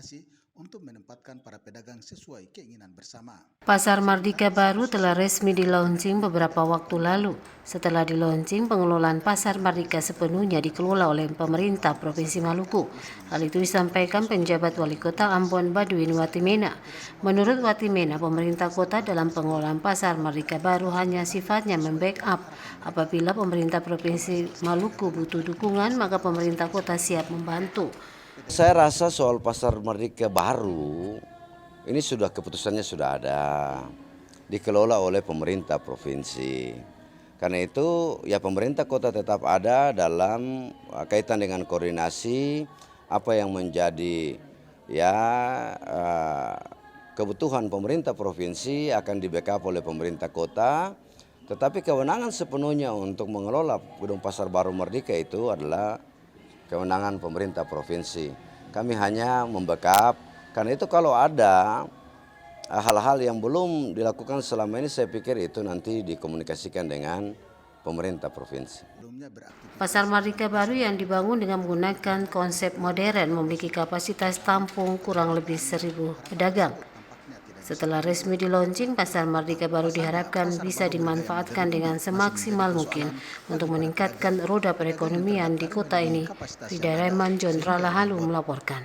koordinasi untuk menempatkan para pedagang sesuai keinginan bersama. Pasar Mardika baru telah resmi di-launching beberapa waktu lalu. Setelah di-launching, pengelolaan Pasar Mardika sepenuhnya dikelola oleh pemerintah Provinsi Maluku. Hal itu disampaikan penjabat Wali Kota Ambon Baduin Watimena. Menurut Watimena, pemerintah kota dalam pengelolaan Pasar Mardika baru hanya sifatnya membackup. Apabila pemerintah Provinsi Maluku butuh dukungan, maka pemerintah kota siap membantu. Saya rasa soal Pasar Mardika baru ini keputusannya sudah ada, dikelola oleh pemerintah provinsi. Karena itu ya pemerintah kota tetap ada dalam kaitan dengan koordinasi apa yang menjadi kebutuhan pemerintah provinsi akan di-backup oleh pemerintah kota. Tetapi kewenangan sepenuhnya untuk mengelola gedung Pasar Baru Mardika itu adalah kewenangan pemerintah provinsi. Kami hanya membackup, karena itu kalau ada hal-hal yang belum dilakukan selama ini, saya pikir itu nanti dikomunikasikan dengan pemerintah provinsi. Pasar Mardika baru yang dibangun dengan menggunakan konsep modern memiliki kapasitas tampung kurang lebih 1.000 pedagang. Setelah resmi di-launching, Pasar Mardika baru diharapkan bisa dimanfaatkan dengan semaksimal mungkin untuk meningkatkan roda perekonomian di kota ini. Rida Raiman, John Rala Halu melaporkan.